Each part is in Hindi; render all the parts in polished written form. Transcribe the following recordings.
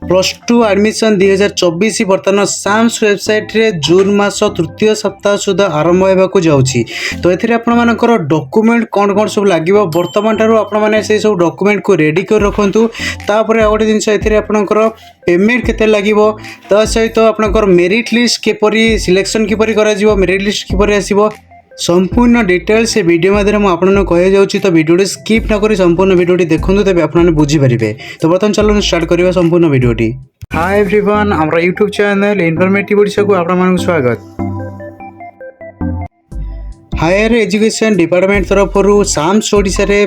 +2 आडमिशन 2024 बर्तमान साम्स वेबसाइट रे जून मास तृतीय सप्ताह सुधा आरंभ होगा जाऊँगी। तो ये आपर डॉक्यूमेंट कौन कौन सब लगे बर्तमान ठार आपने से सब डॉक्यूमेंट को रेडी कर रखु। तापर आ गए जिनस आपंकर पेमेंट केते लगे ता सहित आपंकर मेरिट लिस्ट किपरि सिलेक्शन किपरि करा मेरिट लिस्ट किपरि आसीबो संपूर्ण डिटेल्स से वीडियो माध्यम आपको कह जाऊँगी। तो वीडियो स्किप न करी संपूर्ण वीडियो देखूँ तेज आपने बुझीपारे। तो बर्तमान चलो स्टार्ट करवा संपूर्ण वीडियोटी। हाय एवरीवन हमारा यूट्यूब चैनल इनफॉर्मेटिव ओडिशा को आपन स्वागत। हायर एजुकेशन डिपार्टमेंट तरफ साम्स ओडिशा रे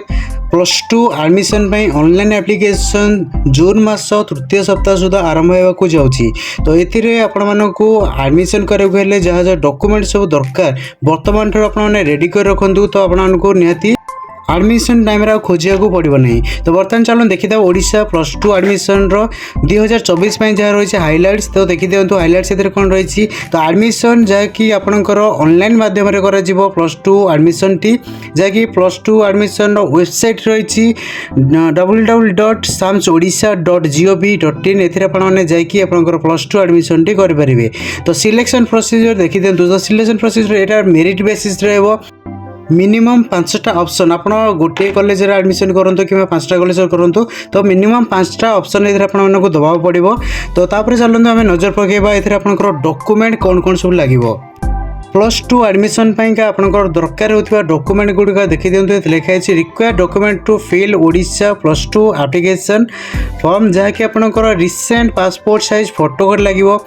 +2 आडमिशन ऑनलाइन एप्लिकेशन जून मास तृतीय सप्ताह सुधा आरंभ होगा जाऊँगी। तो ये आपको आडमिशन कराया जहाँ जहाँ डॉक्यूमेंट सब दरकार बर्तमान आपने रेडी कर रखु। तो आपको निहाती आडमिशन टाइम खोजा को पड़ो नहीं। तो बर्तमान चलो देखीद ओडिशा +2 आडमिशन 2024 जहाँ रही हाइलाइट्स। तो देखी दिंतु हाइलाइट्स कौन रही। तो आडमिशन जहाँकि आपंकर ऑनलाइन माध्यम +2 आडमिशन टी जहाँकि +2 आडमिशन वेबसाइट रही www.samsodisha.gov.in एने जाकि +2 आडमिशन टी करेंगे। तो सिलेक्शन प्रोसीजर देखी दिंतु। तो सिलेक्शन प्रोसीजर यहाँ मेरिट बेसिस रहा मिनिमम 5टा ऑप्शन आप गोटे कॉलेज रे एडमिशन करंतु कि 5टा कॉलेज करंतु। तो मिनिमम 5टा ऑप्शन इधर आपको दबाव पड़ो। तो तापर चलते आम नजर पकेबा इधर आपंकर डॉक्यूमेंट कौन कौन सब लगे +2 आडमिशन आपंकर दरकार होता डॉक्यूमेंट गुड़िक देखी दिंतु। लिखाई required document to fill Odisha +2 application form जहाँकि आपंकर recent passport size photo card लगे।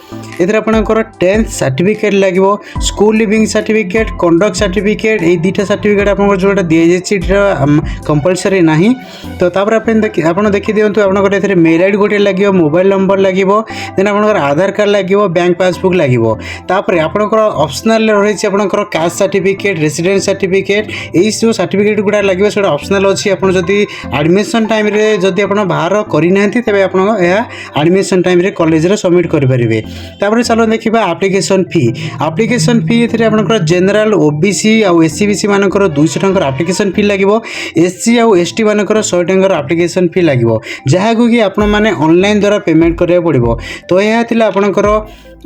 इधर आपंकर 10th सर्टिफिकेट लगे school leaving certificate conduct certificate ये 2टा सर्टिफिकेट आप जोटा दि जाए कंपलसरी ना। तो आप देखी दिंतु आपंकर मेल आईडी गोटे लगे मोबाइल नंबर लगे देन आपंकर आधार कार्ड लगे बैंक पासबुक लगे। तापर आपंकर ऑप्शनल रही आपंकर कास्ट सर्टिफिकेट रेसिडेंट सर्टिफिकेट यही सब सर्टिफिकेट गुड़ा लगे से ऑप्शनल अच्छी। आप एडमिशन टाइम जदि आप बाहर करना तेज आप एडमिशन टाइम कॉलेज रे सबमिट करेंगे। तापर चलो देखा एप्लिकेशन फी ये आपंकर जनरल ओबीसी आउ एससी बीसी मानकर 200 टंका एप्लिकेशन फी लगे एससी आउ एसटी मानकर 100 टंका एप्लिकेशन फी लगे जहाँ कि आपने ऑनलाइन द्वारा पेमेंट करा पड़ो। तो यह आपंकर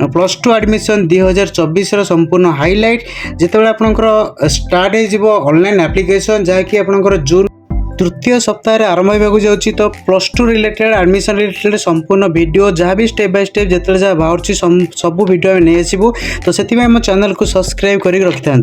+2 आडमिशन 2024 संपूर्ण हाइलाइट जिते आपंकर स्टार्ट हो ऑनलाइन एप्लिकेशन जहाँकि आपंकर जून तृतीय सप्ताह आरंभ होगा जाऊँगी। तो +2 रिलेटेड आडमिशन रिलेटेड संपूर्ण वीडियो जहाँ भी स्टेप बाय स्टेप जिते जहाँ बाहर सब वीडियो नहीं आसबू। तो से चैनल को सब्सक्राइब कर रखि था।